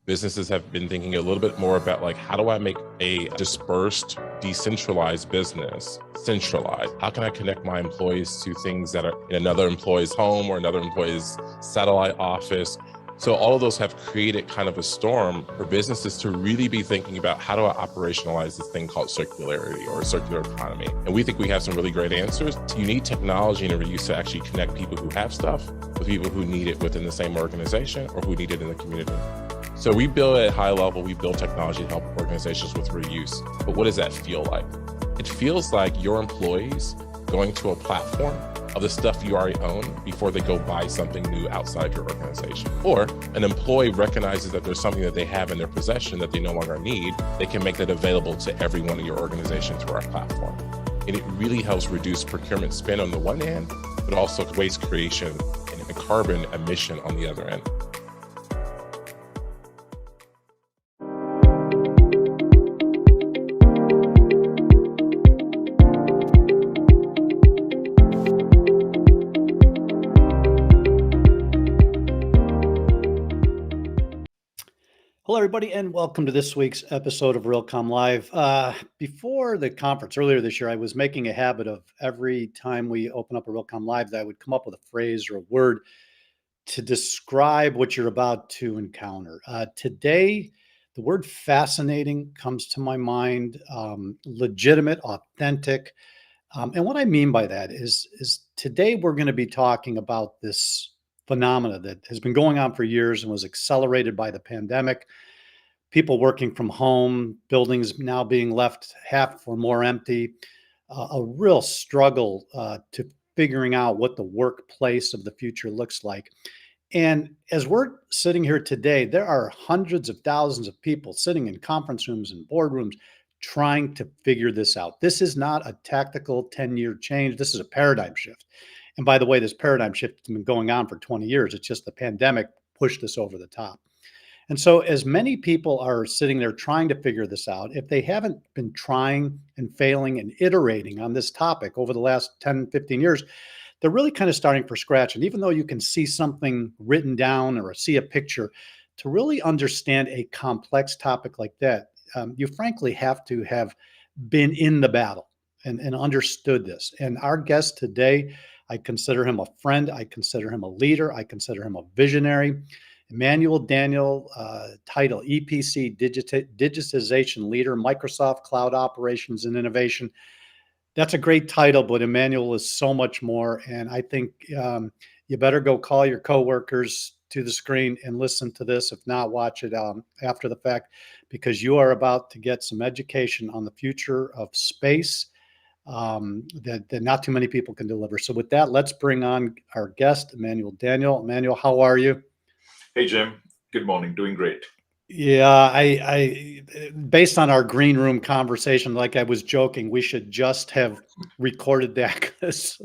businesses have been thinking a little bit more about like, how do I make a dispersed, decentralized business centralized? How can I connect my employees to things that are in another employee's home or another employee's satellite office? So all of those have created kind of a storm for businesses to really be thinking about, how do I operationalize this thing called circularity or circular economy? And we think we have some really great answers. You need technology and reuse to actually connect people who have stuff with people who need it within the same organization or who need it in the community. So we build at a high level, we build technology to help organizations with reuse. But what does that feel like? It feels like your employees going to a platform of the stuff you already own before they go buy something new outside your organization. Or an employee recognizes that there's something that they have in their possession that they no longer need. They can make that available to everyone in your organization through our platform. And it really helps reduce procurement spend on the one hand, but also waste creation and carbon emission on the other end. Hello, everybody, and welcome to this week's episode of RealCom Live. Before the conference earlier this year, I was making a habit of every time we open up a RealCom Live that I would come up with a phrase or a word to describe what you're about to encounter. Today, the word fascinating comes to my mind, legitimate, authentic. And what I mean by that is today we're going to be talking about this phenomena that has been going on for years and was accelerated by the pandemic. People working from home, buildings now being left half or more empty, a real struggle to figuring out what the workplace of the future looks like. And as we're sitting here today, there are hundreds of thousands of people sitting in conference rooms and boardrooms trying to figure this out. This is not a tactical 10-year change. This is a paradigm shift. And by the way, this paradigm shift has been going on for 20 years. It's just the pandemic pushed this over the top. And so as many people are sitting there trying to figure this out, if they haven't been trying and failing and iterating on this topic over the last 10, 15 years, they're really kind of starting from scratch. And even though you can see something written down or see a picture, to really understand a complex topic like that, you frankly have to have been in the battle and understood this. And our guest today, I consider him a friend. I consider him a leader. I consider him a visionary. Emmanuel Daniel, title EPC Digitization Leader, Microsoft Cloud Operations and Innovation. That's a great title, but Emmanuel is so much more. And I think you better go call your coworkers to the screen and listen to this. If not, watch it after the fact, because you are about to get some education on the future of space that not too many people can deliver. So with that, let's bring on our guest, Emmanuel Daniel. Emmanuel, how are you? Hey, Jim. Good morning. Doing great. Yeah, I based on our green room conversation, like I was joking, we should just have recorded that because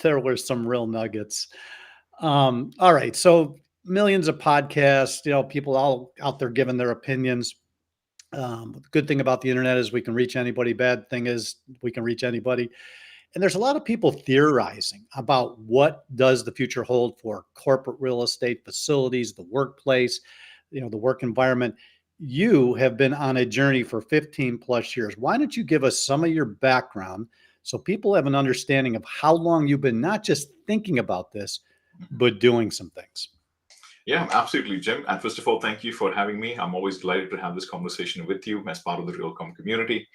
there were some real nuggets. All right, so millions of podcasts, people all out there giving their opinions. The good thing about the internet is we can reach anybody. Bad thing is we can reach anybody. And there's a lot of people theorizing about what does the future hold for corporate real estate, facilities, the workplace, the work environment. You have been on a journey for 15 plus years. Why don't you give us some of your background so people have an understanding of how long you've been not just thinking about this, but doing some things? Yeah, absolutely, Jim. And first of all, thank you for having me. I'm always delighted to have this conversation with you as part of the RealCom community.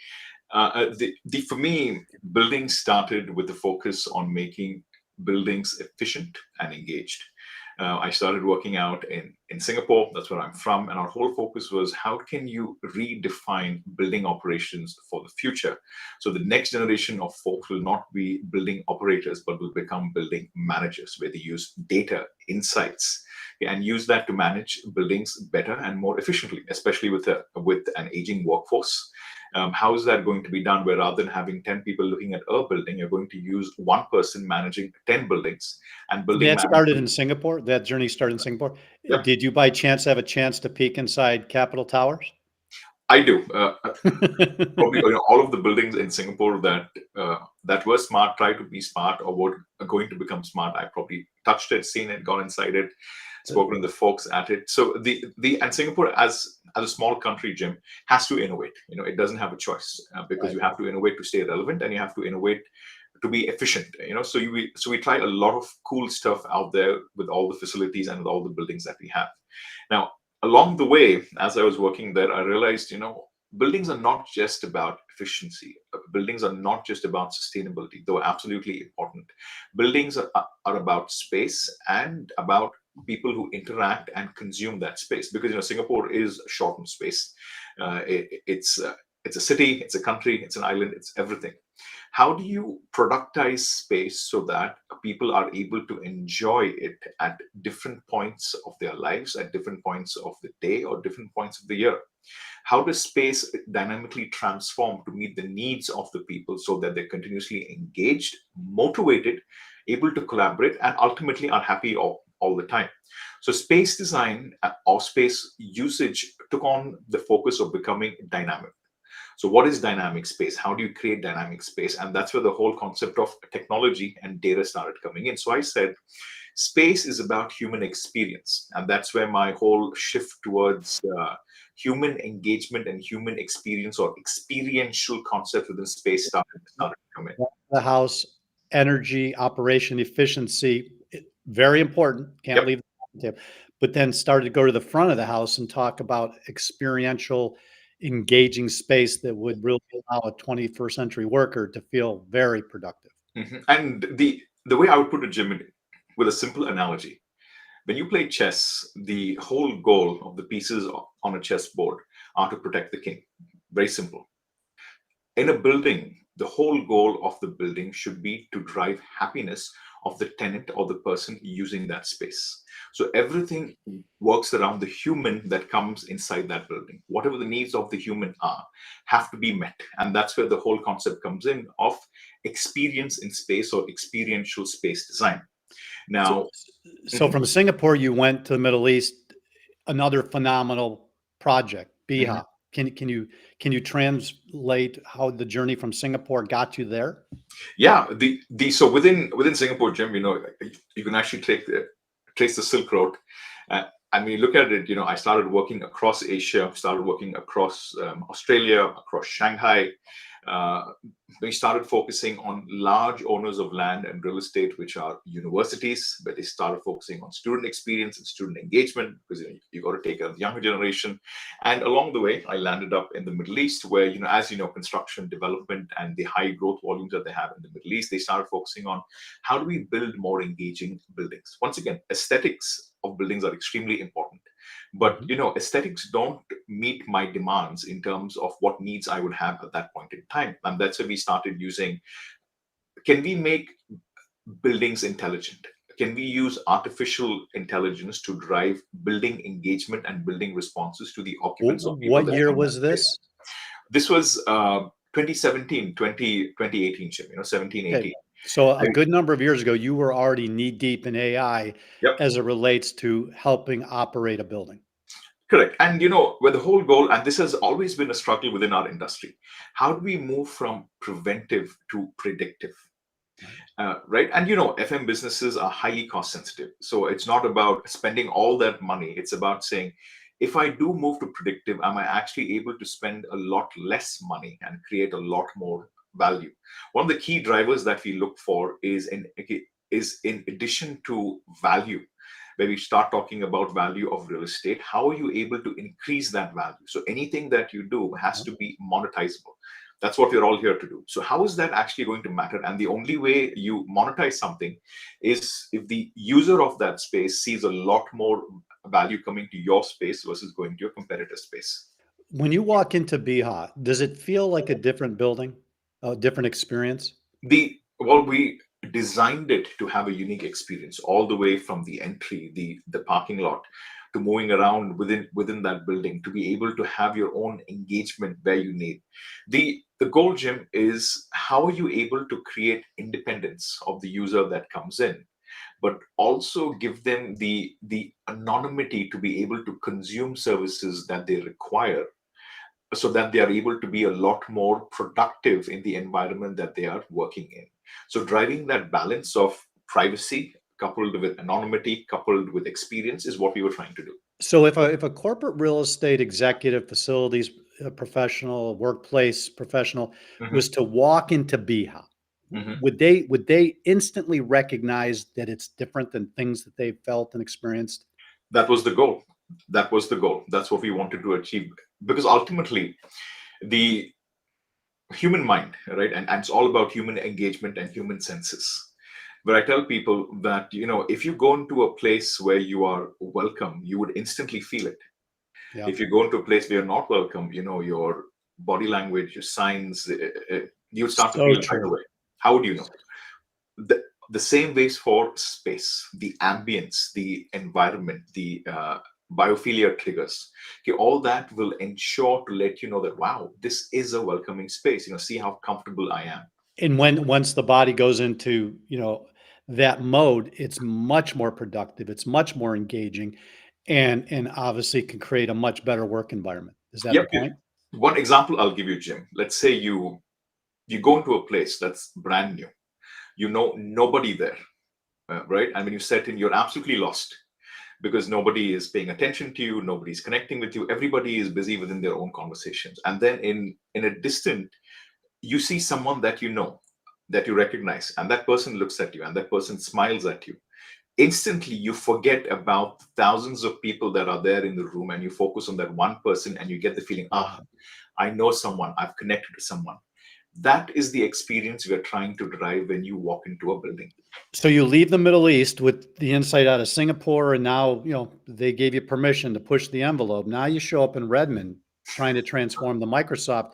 For me, building started with the focus on making buildings efficient and engaged. I started working out in Singapore. That's where I'm from. And our whole focus was, how can you redefine building operations for the future? So the next generation of folks will not be building operators, but will become building managers, where they use data, insights, and use that to manage buildings better and more efficiently, especially with an aging workforce. How is that going to be done, where rather than having 10 people looking at a building, you're going to use one person managing 10 buildings and building. That started in Singapore? That journey started in Singapore? Yep. Did you by chance have a chance to peek inside Capitol Towers? I do. Probably all of the buildings in Singapore that were smart, try to be smart, or were going to become smart, I probably touched it, seen it, gone inside it. spoken to the folks at it. So and Singapore as a small country, Jim, has to innovate. It doesn't have a choice, because Right. you have to innovate to stay relevant, and you have to innovate to be efficient. So we try a lot of cool stuff out there with all the facilities and with all the buildings that we have. Now, along the way, as I was working there, I realized, buildings are not just about efficiency. Buildings are not just about sustainability, though absolutely important. Buildings are about space and about people who interact and consume that space, because Singapore is short on space. It's a city, it's a country, it's an island, it's everything. How do you productize space so that people are able to enjoy it at different points of their lives, at different points of the day, or different points of the year? How does space dynamically transform to meet the needs of the people so that they're continuously engaged, motivated, able to collaborate, and ultimately are happy all the time? So space design or space usage took on the focus of becoming dynamic. So what is dynamic space? How do you create dynamic space? And that's where the whole concept of technology and data started coming in. So I said, space is about human experience. And that's where my whole shift towards human engagement and human experience, or experiential concept within space, started to come in. The house, energy, operation, efficiency, very important. Can't Yep. leave the table. But then started to go to the front of the house and talk about experiential, engaging space that would really allow a 21st century worker to feel very productive. And the way I would put it, Jim, with a simple analogy, when you play chess, the whole goal of the pieces on a chessboard are to protect the king. Very simple. In a building, the whole goal of the building should be to drive happiness of the tenant or the person using that space. So everything works around the human that comes inside that building. Whatever the needs of the human are, have to be met. And that's where the whole concept comes in of experience in space, or experiential space design. Now, So from Singapore, you went to the Middle East, another phenomenal project, Mhm. BIHA. Can you translate how the journey from Singapore got you there? Yeah, so within Singapore, Jim, you can actually trace the Silk Road. And when you look at it, I started working across Asia, started working across Australia, across Shanghai. We started focusing on large owners of land and real estate, which are universities, but they started focusing on student experience and student engagement, because you got to take care of the younger generation. And along the way, I landed up in the Middle East, where, as you know, construction, development, and the high growth volumes that they have in the Middle East, they started focusing on how do we build more engaging buildings. Once again, aesthetics of buildings are extremely important. But aesthetics don't meet my demands in terms of what needs I would have at that point in time. And that's where we started using, can we make buildings intelligent? Can we use artificial intelligence to drive building engagement and building responses to the occupants of people? What year was this? This was 2017, 2018, 17, 18. Okay. So a good number of years ago, you were already knee deep in AI Yep. as it relates to helping operate a building. Correct. And where the whole goal, and this has always been a struggle within our industry, how do we move from preventive to predictive? Right. And FM businesses are highly cost sensitive. So it's not about spending all that money. It's about saying, if I do move to predictive, am I actually able to spend a lot less money and create a lot more value? One of the key drivers that we look for is in addition to value, where we start talking about value of real estate, how are you able to increase that value? So anything that you do has to be monetizable. That's what we're all here to do. So how is that actually going to matter? And the only way you monetize something is if the user of that space sees a lot more value coming to your space versus going to your competitor space. When you walk into BIHA, does it feel like a different building, a different experience? We designed it to have a unique experience, all the way from the entry, the parking lot, to moving around within that building, to be able to have your own engagement where you need. The goal, Jim, is how are you able to create independence of the user that comes in, but also give them the anonymity to be able to consume services that they require, so that they are able to be a lot more productive in the environment that they are working in. So driving that balance of privacy, coupled with anonymity, coupled with experience is what we were trying to do. So if a corporate real estate executive, facilities professional, workplace professional was to walk into BHA, Mhm. would they instantly recognize that it's different than things that they've felt and experienced? That was the goal. That was the goal. That's what we wanted to achieve. Because ultimately, the human mind, right? And it's all about human engagement and human senses. But I tell people that, if you go into a place where you are welcome, you would instantly feel it. Yeah. If you go into a place where you're not welcome, your body language, your signs, you would start to So feel it right true. away. How would you know? The same ways for space, the ambience, the environment, the biophilia triggers. Okay, all that will ensure to let you know that, wow, this is a welcoming space. See how comfortable I am. And once the body goes into, that mode, it's much more productive, it's much more engaging, and obviously can create a much better work environment. Is that the Yep. point? One example I'll give you, Jim. Let's say you go into a place that's brand new. Nobody there, right? And when you set in, you're absolutely lost because nobody is paying attention to you, nobody's connecting with you, everybody is busy within their own conversations. And then in a distant, you see someone that that you recognize, and that person looks at you and that person smiles at you. Instantly you forget about thousands of people that are there in the room, and you focus on that one person, and you get the feeling, I know someone, I've connected to someone. That is the experience we are trying to drive when you walk into a building. So you leave the Middle East with the insight out of Singapore, and now, they gave you permission to push the envelope. Now you show up in Redmond trying to transform the Microsoft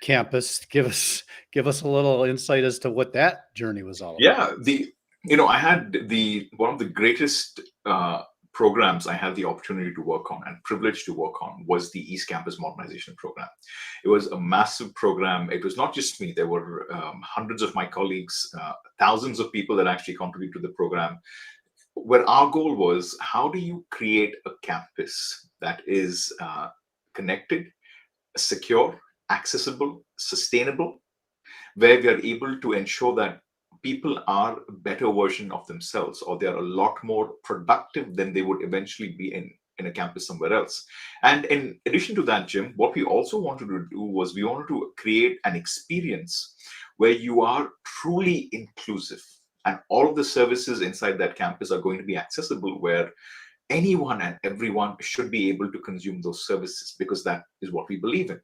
campus. Give us a little insight as to what that journey was all about. Yeah, I had one of the greatest programs I had the opportunity to work on and privileged to work on was the East Campus Modernization Program. It was a massive program. It was not just me. There were hundreds of my colleagues, thousands of people that actually contributed to the program, where our goal was, how do you create a campus that is connected, secure, accessible, sustainable, where we are able to ensure that people are a better version of themselves, or they are a lot more productive than they would eventually be in a campus somewhere else. And in addition to that, Jim, what we also wanted to do was we wanted to create an experience where you are truly inclusive, and all of the services inside that campus are going to be accessible, where anyone and everyone should be able to consume those services, because that is what we believe in.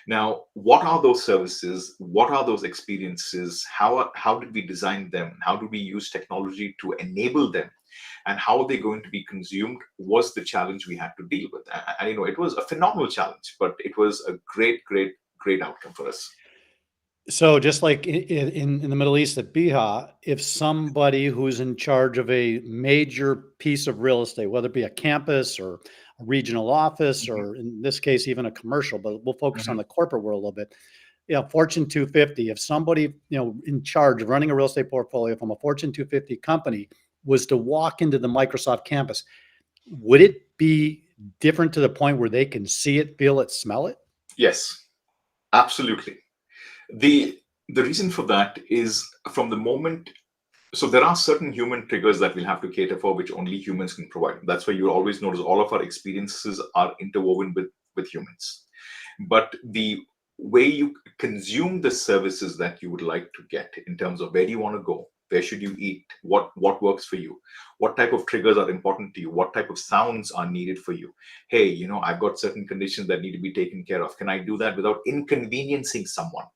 Now, what are those services? What are those experiences? How did we design them? How do we use technology to enable them? And how are they going to be consumed was the challenge we had to deal with. And it was a phenomenal challenge, but it was a great, great, great outcome for us. So just like in the Middle East at Biha, if somebody who's in charge of a major piece of real estate, whether it be a campus or a regional office, Mhm, or in this case, even a commercial, but we'll focus on mhm. the corporate world a little bit. Fortune 250, if somebody, in charge of running a real estate portfolio from a Fortune 250 company was to walk into the Microsoft campus, would it be different to the point where they can see it, feel it, smell it? Yes, absolutely. The reason for that is, from the moment, so there are certain human triggers that we'll have to cater for, which only humans can provide. That's why you always notice all of our experiences are interwoven with humans. But the way you consume the services that you would like to get, in terms of where do you want to go, where should you eat, what works for you, what type of triggers are important to you, what type of sounds are needed for you. Hey, I've got certain conditions that need to be taken care of. Can I do that without inconveniencing someone?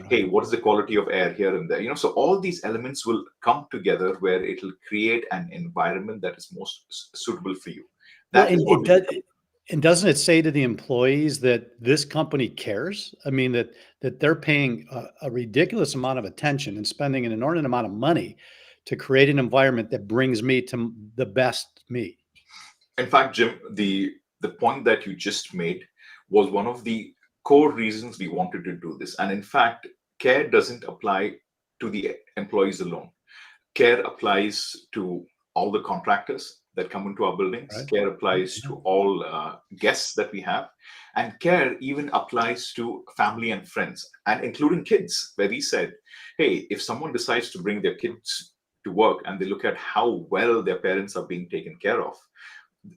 Hey, Right. what is the quality of air here and there? So all these elements will come together where it'll create an environment that is most suitable for you. Well, That is and what it we does. become. And doesn't it say to the employees that this company cares? I mean, that they're paying a ridiculous amount of attention and spending an inordinate amount of money to create an environment that brings me to the best me. In fact, Jim, the point that you just made was one of the core reasons we wanted to do this. And in fact, care doesn't apply to the employees alone. Care applies to all the contractors that come into our buildings. Right. Care Right. applies Yeah. to all guests that we have. And care even applies to family and friends, and including kids, where we said, hey, if someone decides to bring their kids to work and they look at how well their parents are being taken care of,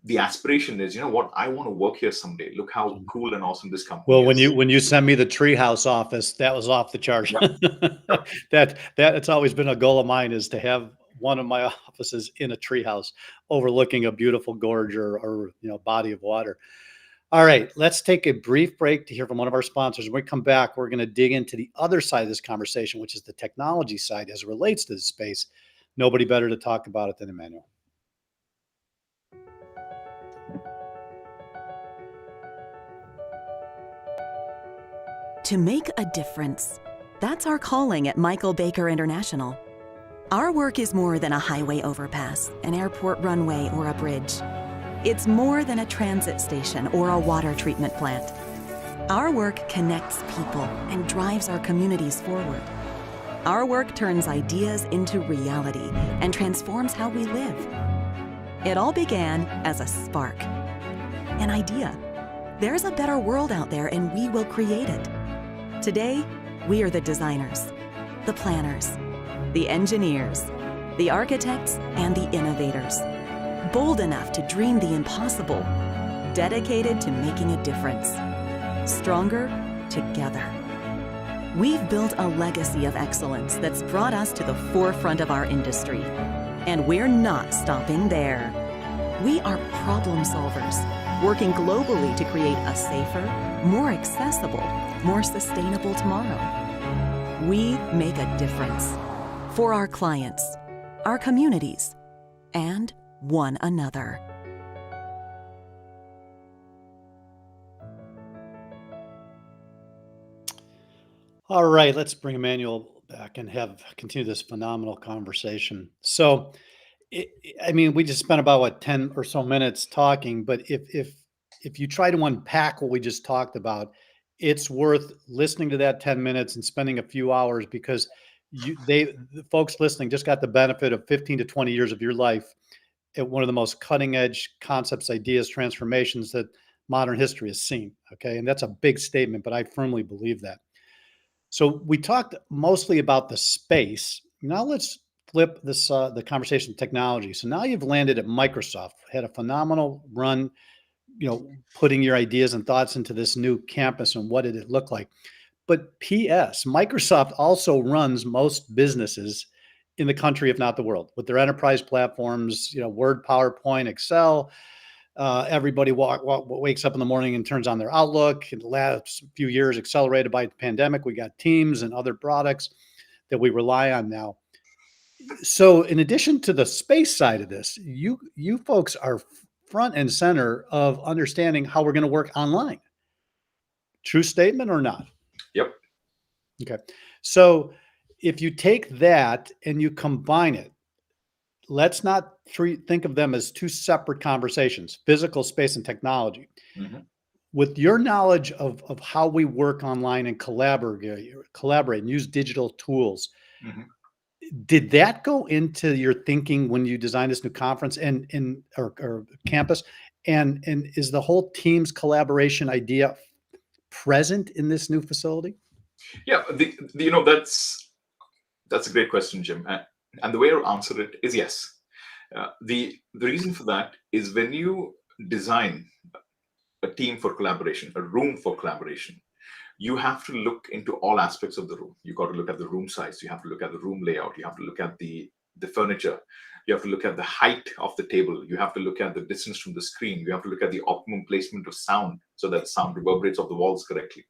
the aspiration is, you know what, I want to work here someday. Look how cool and awesome this company Well, is. when you sent me the treehouse office, that was off the charts. Yeah. That it's always been a goal of mine, is to have one of my offices in a treehouse overlooking a beautiful gorge or body of water. All right, let's take a brief break to hear from one of our sponsors. When we come back, we're going to dig into the other side of this conversation, which is the technology side as it relates to this space. Nobody better to talk about it than Emmanuel. To make a difference. That's our calling at Michael Baker International. Our work is more than a highway overpass, an airport runway, or a bridge. It's more than a transit station or a water treatment plant. Our work connects people and drives our communities forward. Our work turns ideas into reality and transforms how we live. It all began as a spark, an idea. There's a better world out there and we will create it. Today, we are the designers, the planners, the engineers, the architects, and the innovators. Bold enough to dream the impossible, dedicated to making a difference. Stronger together. We've built a legacy of excellence that's brought us to the forefront of our industry. And we're not stopping there. We are problem solvers, working globally to create a safer, more accessible, more sustainable tomorrow. We make a difference for our clients, our communities, and one another. All right, let's bring Emmanuel back and continue this phenomenal conversation. So, I mean, we just spent about 10 or so minutes talking, but if you try to unpack what we just talked about, it's worth listening to that 10 minutes and spending a few hours, because the folks listening just got the benefit of 15 to 20 years of your life at one of the most cutting edge concepts, ideas, transformations that modern history has seen. Okay. And that's a big statement, but I firmly believe that. So we talked mostly about the space. Now let's flip this the conversation to technology. So now you've landed at Microsoft, had a phenomenal run, putting your ideas and thoughts into this new campus and what did it look like. But P.S., Microsoft also runs most businesses in the country, if not the world, with their enterprise platforms, Word, PowerPoint, Excel. Everybody wakes up in the morning and turns on their Outlook. In the last few years, accelerated by the pandemic, we got Teams and other products that we rely on now. So in addition to the space side of this, you folks are front and center of understanding how we're going to work online. True statement or not? Yep. Okay. So if you take that and you combine it, let's not think of them as two separate conversations, physical space and technology. Mm-hmm. With your knowledge of how we work online and collaborate and use digital tools, Mm-hmm. did that go into your thinking when you designed this new conference or campus? And is the whole Teams collaboration idea present in this new facility? Yeah, that's a great question, Jim. And the way I'll answer it is yes. The reason for that is when you design a team for collaboration, a room for collaboration, you have to look into all aspects of the room. You got to look at the room size. You have to look at the room layout. You have to look at the furniture. You have to look at the height of the table. You have to look at the distance from the screen. You have to look at the optimum placement of sound so that sound reverberates off the walls correctly.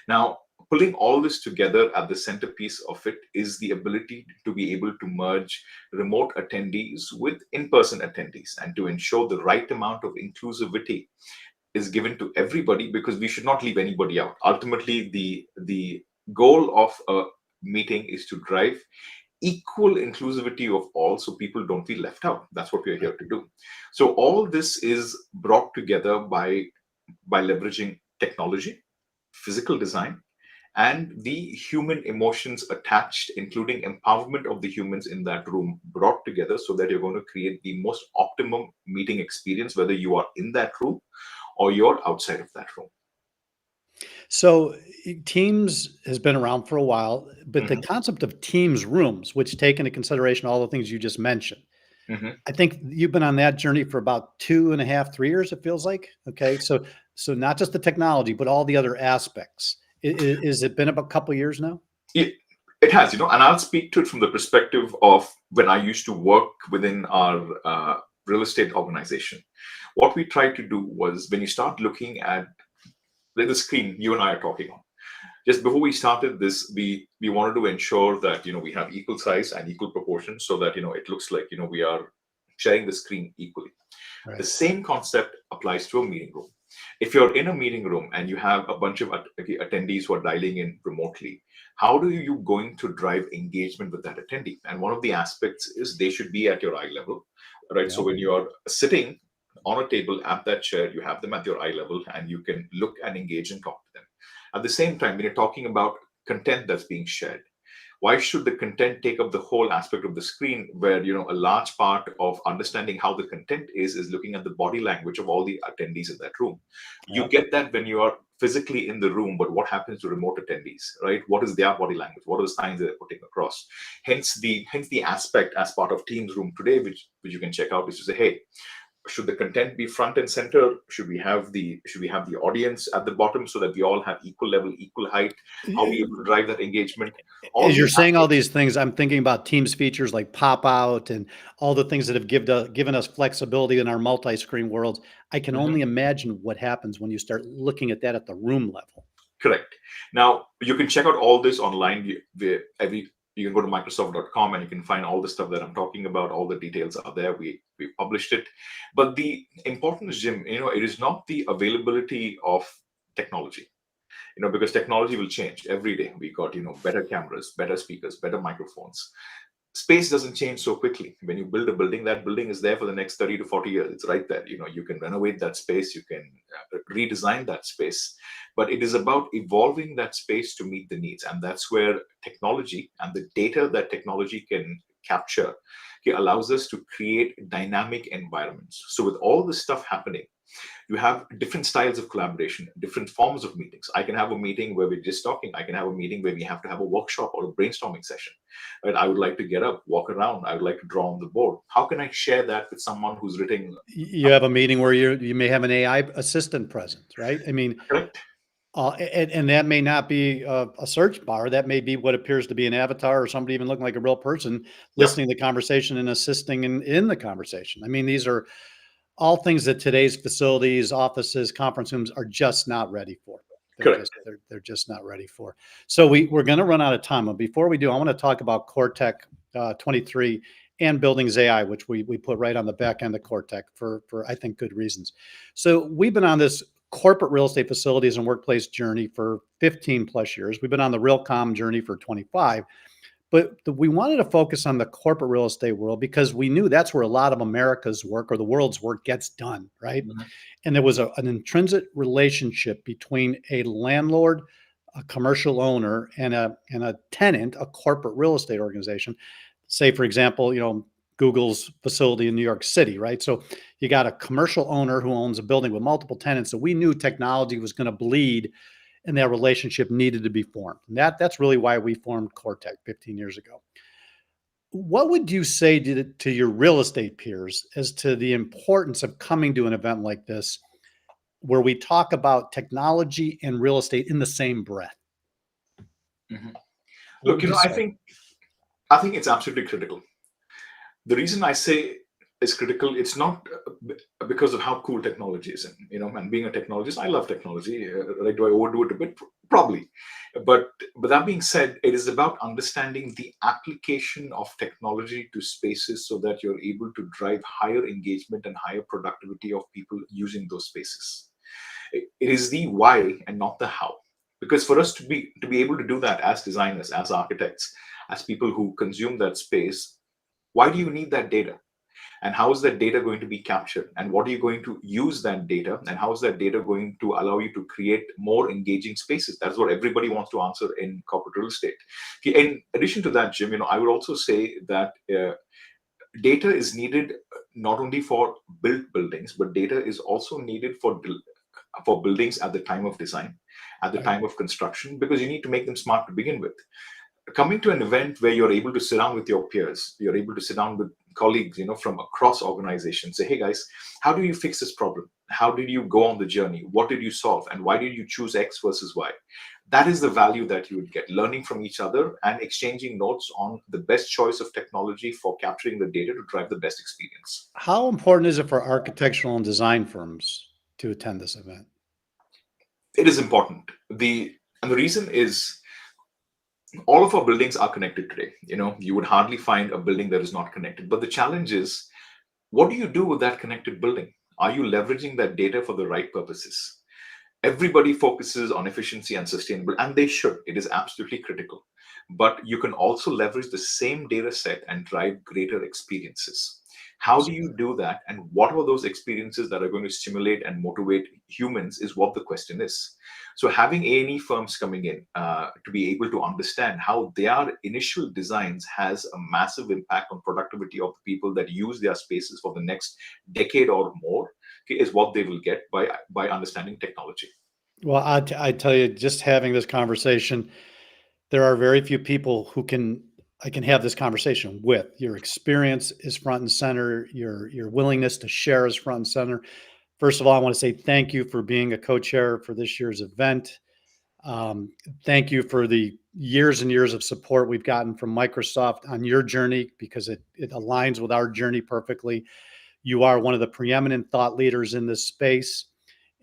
Now, pulling all this together at the centerpiece of it is the ability to be able to merge remote attendees with in-person attendees and to ensure the right amount of inclusivity is given to everybody, because we should not leave anybody out. Ultimately, the goal of a meeting is to drive equal inclusivity of all, so people don't feel left out. That's what we're here to do. So all this is brought together by leveraging technology, physical design, and the human emotions attached, including empowerment of the humans in that room, brought together so that you're going to create the most optimum meeting experience, whether you are in that room or you're outside of that room. So Teams has been around for a while, but the Mhm, concept of Teams rooms, which take into consideration all the things you just mentioned, mhm. I think you've been on that journey for about 2.5, 3 years, it feels like. Okay. So not just the technology, but all the other aspects. Is it been about a couple of years now? It, it has, and I'll speak to it from the perspective of when I used to work within our real estate organization. What we tried to do was when you start looking at the screen you and I are talking on, just before we started this, we wanted to ensure that we have equal size and equal proportions so that it looks like we are sharing the screen equally. The Right. same concept applies to a meeting room. If you're in a meeting room and you have a bunch of attendees who are dialing in remotely, how do you going to drive engagement with that attendee? And one of the aspects is they should be at your eye level, right? So Yep. when you are sitting on a table at that chair, you have them at your eye level and you can look and engage and talk to them. At the same time, when you're talking about content that's being shared, why should the content take up the whole aspect of the screen where a large part of understanding how the content is looking at the body language of all the attendees in that room? You Yep. get that when you are physically in the room, but what happens to remote attendees, right? What is their body language? What are the signs they're putting across? Hence the aspect as part of Teams Room today, which you can check out, is to say, hey, should the content be front and center? Should we have the audience at the bottom so that we all have equal level, equal height? How are we able to drive that engagement? All As you're these saying all aspects. these things, I'm thinking about Teams features like pop out and all the things that have given us flexibility in our multi-screen worlds. I can Mhm. only imagine what happens when you start looking at that at the room level. Correct. Now you can check out all this online. You can go to Microsoft.com and you can find all the stuff that I'm talking about. All the details are there. We published it. But the importance, Jim, it is not the availability of technology. Because technology will change every day. We got better cameras, better speakers, better microphones. Space doesn't change so quickly. When you build a building, that building is there for the next 30 to 40 years. It's right there. You can renovate that space, you can redesign that space, but it is about evolving that space to meet the needs. And that's where technology and the data that technology can capture allows us to create dynamic environments. So with all this stuff happening, you have different styles of collaboration, different forms of meetings. I can have a meeting where we're just talking. I can have a meeting where we have to have a workshop or a brainstorming session. Right? I would like to get up, walk around. I would like to draw on the board. How can I share that with someone who's written? You have a meeting where you may have an AI assistant present, right? I mean, Correct. and that may not be a search bar. That may be what appears to be an avatar or somebody even looking like a real person Yep. listening to the conversation and assisting in the conversation. I mean, these are all things that today's facilities, offices, conference rooms are just not ready for. Correct. They're just not ready for. So we're going to run out of time. But before we do, I want to talk about CoreTech 23 and Buildings AI, which we put right on the back end of CoreTech for I think good reasons. So we've been on this corporate real estate facilities and workplace journey for 15 plus years. We've been on the Realcomm journey for 25. But we wanted to focus on the corporate real estate world because we knew that's where a lot of America's work or the world's work gets done, right? Mhm. And there was an intrinsic relationship between a landlord, a commercial owner, and a tenant, a corporate real estate organization. Say, for example, Google's facility in New York City, right? So you got a commercial owner who owns a building with multiple tenants. So we knew technology was going to bleed and that relationship needed to be formed. And that's really why we formed CoreTech 15 years ago. What would you say to your real estate peers as to the importance of coming to an event like this where we talk about technology and real estate in the same breath? Mhm. What Look, would you I say? think it's absolutely critical. The reason I say it's critical, it's not because of how cool technology is. And being a technologist, I love technology. Like, do I overdo it a bit? Probably. But that being said, it is about understanding the application of technology to spaces so that you're able to drive higher engagement and higher productivity of people using those spaces. It is the why and not the how. Because for us to be able to do that as designers, as architects, as people who consume that space, why do you need that data? And how is that data going to be captured? And what are you going to use that data? And how is that data going to allow you to create more engaging spaces? That's what everybody wants to answer in corporate real estate. Okay, in addition to that, Jim, I would also say that data is needed not only for built buildings, but data is also needed for for buildings at the time of design, at the time of construction, because you need to make them smart to begin with. Coming to an event where you're able to sit down with your peers, you're able to sit down with colleagues, from across organizations, say, hey guys, how do you fix this problem? How did you go on the journey? What did you solve? And why did you choose X versus Y? That is the value that you would get, learning from each other and exchanging notes on the best choice of technology for capturing the data to drive the best experience. How important is it for architectural and design firms to attend this event? It is important. And the reason is, all of our buildings are connected today. You would hardly find a building that is not connected. But the challenge is, what do you do with that connected building? Are you leveraging that data for the right purposes? Everybody focuses on efficiency and sustainable, and they should. It is absolutely critical. But you can also leverage the same data set and drive greater experiences. How do you do that? And what are those experiences that are going to stimulate and motivate humans is what the question is. So having A&E firms coming in to be able to understand how their initial designs has a massive impact on productivity of the people that use their spaces for the next decade or more, is what they will get by understanding technology. Well, I tell you, just having this conversation, there are very few people I can have this conversation with. Your experience is front and center. Your willingness to share is front and center. First of all, I want to say thank you for being a co-chair for this year's event. Thank you for the years and years of support we've gotten from Microsoft on your journey, because it aligns with our journey perfectly. You are one of the preeminent thought leaders in this space,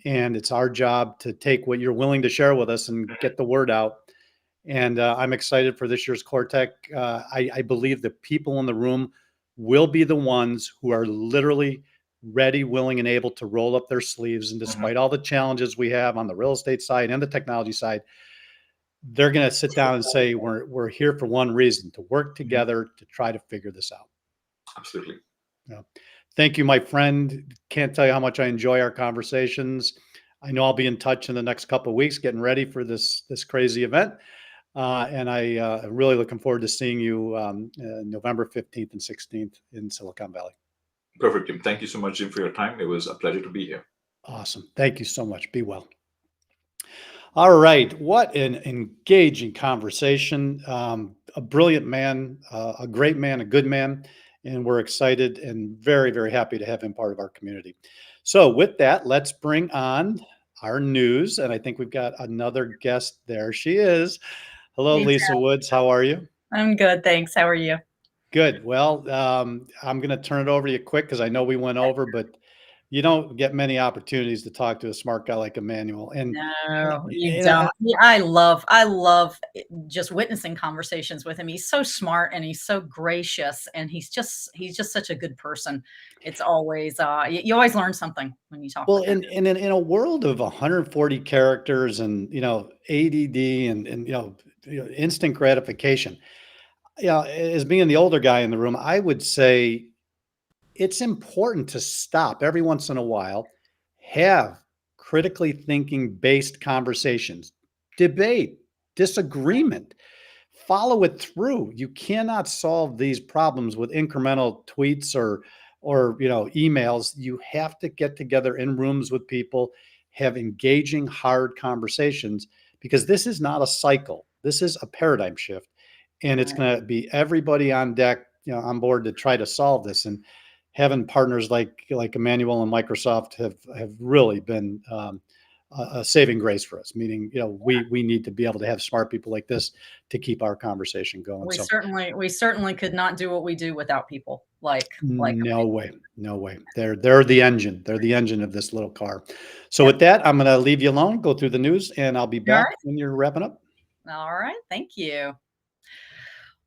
and it's our job to take what you're willing to share with us and get the word out. And I'm excited for this year's CoreTech. I believe the people in the room will be the ones who are literally ready, willing, and able to roll up their sleeves. And despite all the challenges we have on the real estate side and the technology side, they're going to sit down and say, we're here for one reason, to work together to try to figure this out. Absolutely. Yeah. Thank you, my friend. Can't tell you how much I enjoy our conversations. I know I'll be in touch in the next couple of weeks, getting ready for this crazy event. And I'm really looking forward to seeing you November 15th and 16th in Silicon Valley. Perfect, Jim. Thank you so much, Jim, for your time. It was a pleasure to be here. Awesome. Thank you so much. Be well. All right. What an engaging conversation. A brilliant man, a great man, a good man. And we're excited and very, very happy to have him part of our community. So with that, let's bring on our news. And I think we've got another guest there. She is. Hello, Lisa Woods. How are you? I'm good, thanks. How are you? Good. Well, I'm going to turn it over to you quick because I know we went over, but you don't get many opportunities to talk to a smart guy like Emmanuel. And no, you don't. I love just witnessing conversations with him. He's so smart and he's so gracious, and he's just such a good person. It's always you always learn something when you talk. Well, with him. in a world of 140 characters and ADD and instant gratification, as being the older guy in the room, I would say it's important to stop every once in a while, have critically thinking based conversations, debate, disagreement, follow it through. You cannot solve these problems with incremental tweets or emails. You have to get together in rooms with people, have engaging, hard conversations, because this is not a cycle. This is a paradigm shift. And it's going to be everybody on deck, on board to try to solve this. And having partners like Emmanuel and Microsoft have really been a saving grace for us. Meaning, we need to be able to have smart people like this to keep our conversation going. We certainly could not do what we do without people like. No way. They're the engine. They're the engine of this little car. So with that, I'm going to leave you alone. Go through the news, and I'll be back when you're wrapping up. All right. Thank you.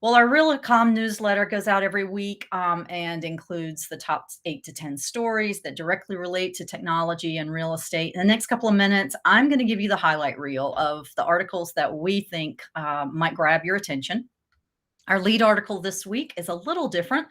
Well, our Realcom newsletter goes out every week and includes the top 8 to 10 stories that directly relate to technology and real estate. In the next couple of minutes, I'm going to give you the highlight reel of the articles that we think might grab your attention. Our lead article this week is a little different.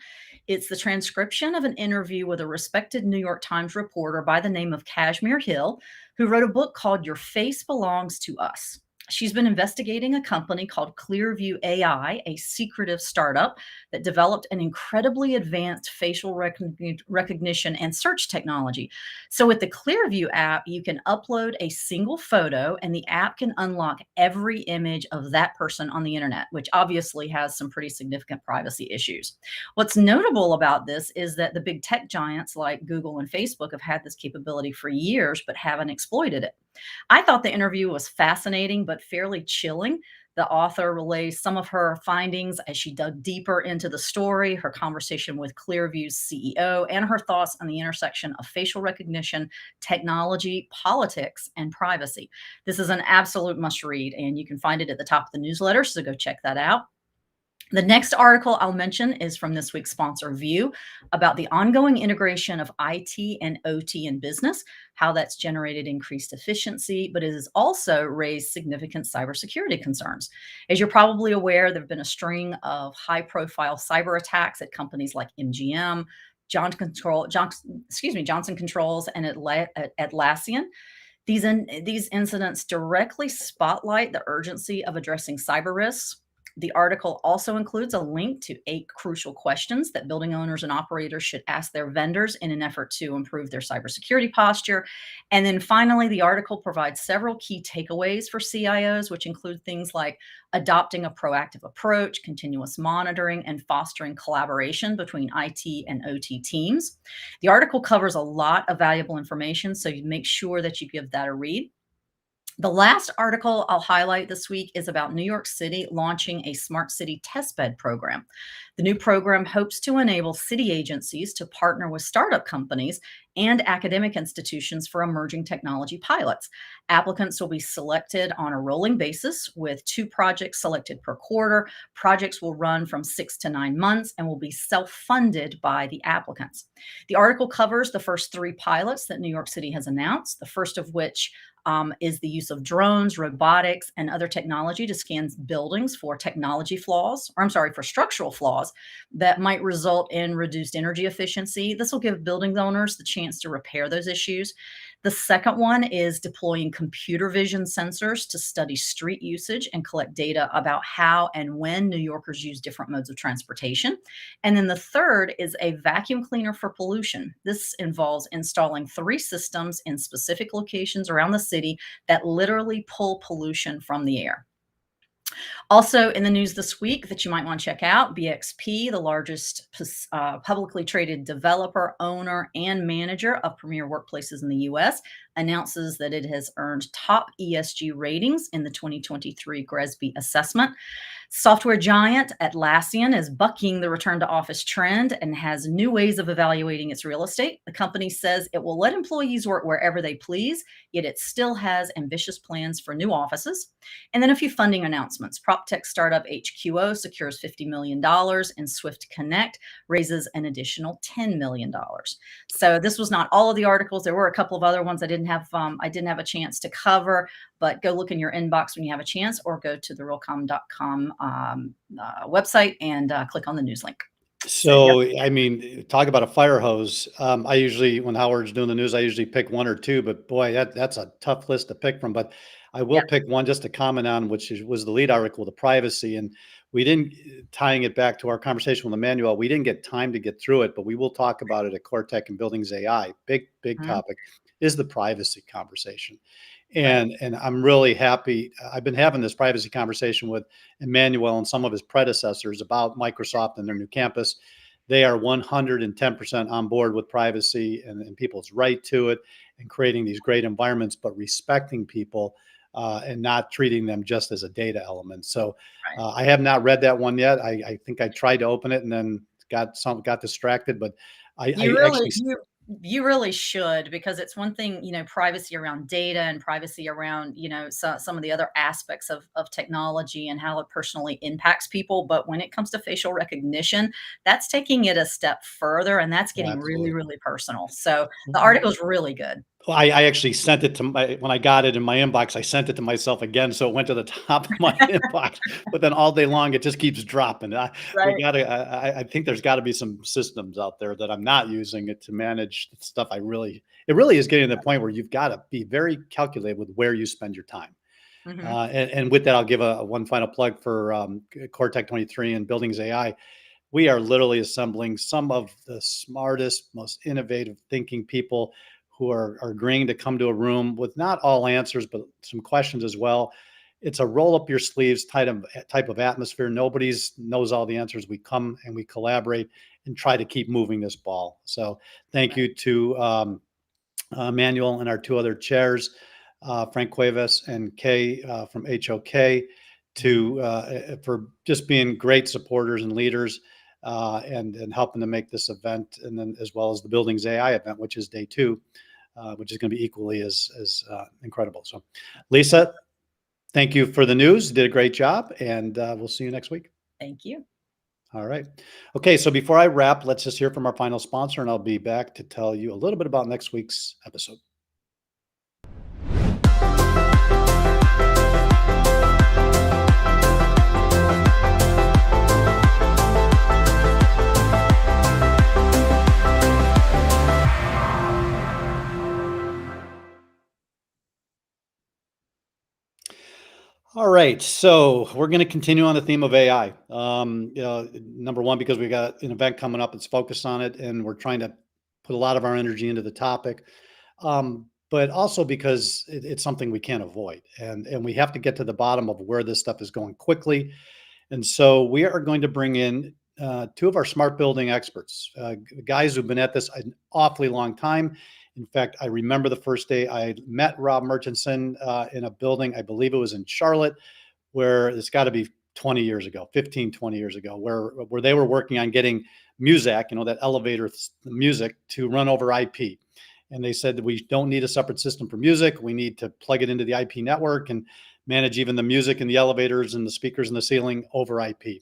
It's the transcription of an interview with a respected New York Times reporter by the name of Kashmir Hill, who wrote a book called Your Face Belongs to Us. She's been investigating a company called Clearview AI, a secretive startup that developed an incredibly advanced facial recognition and search technology. So, with the Clearview app, you can upload a single photo, and the app can unlock every image of that person on the internet, which obviously has some pretty significant privacy issues. What's notable about this is that the big tech giants like Google and Facebook have had this capability for years, but haven't exploited it. I thought the interview was fascinating, but fairly chilling. The author relays some of her findings as she dug deeper into the story, her conversation with Clearview's CEO, and her thoughts on the intersection of facial recognition, technology, politics, and privacy. This is an absolute must read, and you can find it at the top of the newsletter, so go check that out. The next article I'll mention is from this week's sponsor, View, about the ongoing integration of IT and OT in business, how that's generated increased efficiency, but it has also raised significant cybersecurity concerns. As you're probably aware, there have been a string of high-profile cyber attacks at companies like MGM, Johnson Controls, and Atlassian. These incidents directly spotlight the urgency of addressing cyber risks. The article also includes a link to 8 crucial questions that building owners and operators should ask their vendors in an effort to improve their cybersecurity posture. And then finally, the article provides several key takeaways for CIOs, which include things like adopting a proactive approach, continuous monitoring, and fostering collaboration between IT and OT teams. The article covers a lot of valuable information, so you make sure that you give that a read. The last article I'll highlight this week is about New York City launching a smart city testbed program. The new program hopes to enable city agencies to partner with startup companies and academic institutions for emerging technology pilots. Applicants will be selected on a rolling basis with 2 projects selected per quarter. Projects will run from 6 to 9 months and will be self-funded by the applicants. The article covers the first 3 pilots that New York City has announced, the first of which is the use of drones, robotics, and other technology to scan buildings for for structural flaws that might result in reduced energy efficiency. This will give building owners the chance to repair those issues. The second one is deploying computer vision sensors to study street usage and collect data about how and when New Yorkers use different modes of transportation. And then the third is a vacuum cleaner for pollution. This involves installing 3 systems in specific locations around the city that literally pull pollution from the air. Also in the news this week that you might want to check out, BXP, the largest publicly traded developer, owner, and manager of premier workplaces in the U.S., announces that it has earned top ESG ratings in the 2023 GRESB assessment. Software giant Atlassian is bucking the return to office trend and has new ways of evaluating its real estate. The company says it will let employees work wherever they please, yet it still has ambitious plans for new offices. And then a few funding announcements. Prop tech startup HQO secures $50 million, and Swift Connect raises an additional $10 million. So this was not all of the articles. There were a couple of other ones I didn't have a chance to cover, but go look in your inbox when you have a chance, or go to the realcomm.com website and click on the news link. So, I mean, talk about a fire hose. I usually, when Howard's doing the news, I usually pick 1 or 2, but boy, that's a tough list to pick from. But I will pick one just to comment on, was the lead article, the privacy. And we didn't, tying it back to our conversation with Emmanuel, we didn't get time to get through it, but we will talk about it at CoreTech and Buildings AI. Big topic is the privacy conversation. And I'm really happy. I've been having this privacy conversation with Emmanuel and some of his predecessors about Microsoft and their new campus. They are 110% on board with privacy and people's right to it, and creating these great environments, but respecting people and not treating them just as a data element. So I have not read that one yet. I think I tried to open it and then got distracted, but you really should, because it's one thing, privacy around data and privacy around, some of the other aspects of technology and how it personally impacts people. But when it comes to facial recognition, that's taking it a step further, and that's getting really, really personal. So the article is really good. Well, I actually sent it to when I got it in my inbox, I sent it to myself again. So it went to the top of my inbox, but then all day long, it just keeps dropping. I think there's gotta be some systems out there that I'm not using it to manage stuff. It really is getting to the point where you've got to be very calculated with where you spend your time. And with that, I'll give a one final plug for Core Tech 23 and Buildings AI. We are literally assembling some of the smartest, most innovative thinking people who are agreeing to come to a room with not all answers, but some questions as well. It's a roll up your sleeves type of atmosphere. Nobody's knows all the answers. We come and we collaborate and try to keep moving this ball. So thank you to Emmanuel and our two other chairs, Frank Cuevas and Kay from HOK, for just being great supporters and leaders and helping to make this event, and then as well as the Buildings AI event, which is day 2, which is going to be equally as incredible. So, Lisa, thank you for the news. You did a great job, and we'll see you next week. Thank you. All right. Okay, so before I wrap, let's just hear from our final sponsor, and I'll be back to tell you a little bit about next week's episode. All right, so we're going to continue on the theme of AI. Number one, because we got an event coming up that's focused on it, and we're trying to put a lot of our energy into the topic. But also because it's something we can't avoid, and we have to get to the bottom of where this stuff is going quickly. And so we are going to bring in 2 of our smart building experts, guys who've been at this an awfully long time. In fact, I remember the first day I met Rob Murchison in a building, I believe it was in Charlotte, where it's got to be 20 years ago, 15, 20 years ago, where they were working on getting Muzak, that elevator music, to run over IP. And they said that we don't need a separate system for music. We need to plug it into the IP network and manage even the music in the elevators and the speakers in the ceiling over IP.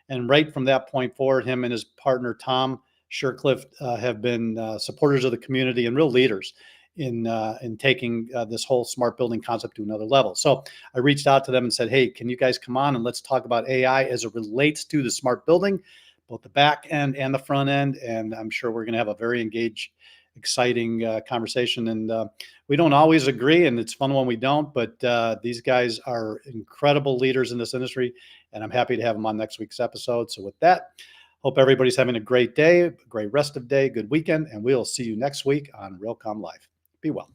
And right from that point forward, him and his partner, Tom Shercliffe, have been supporters of the community and real leaders in taking this whole smart building concept to another level. So I reached out to them and said, hey, can you guys come on and let's talk about AI as it relates to the smart building, both the back end and the front end. And I'm sure we're going to have a very engaged, exciting conversation. And we don't always agree, and it's fun when we don't, but these guys are incredible leaders in this industry, and I'm happy to have them on next week's episode. So with that, hope everybody's having a great day, great rest of day, good weekend, and we'll see you next week on Realcomm Live. Be well.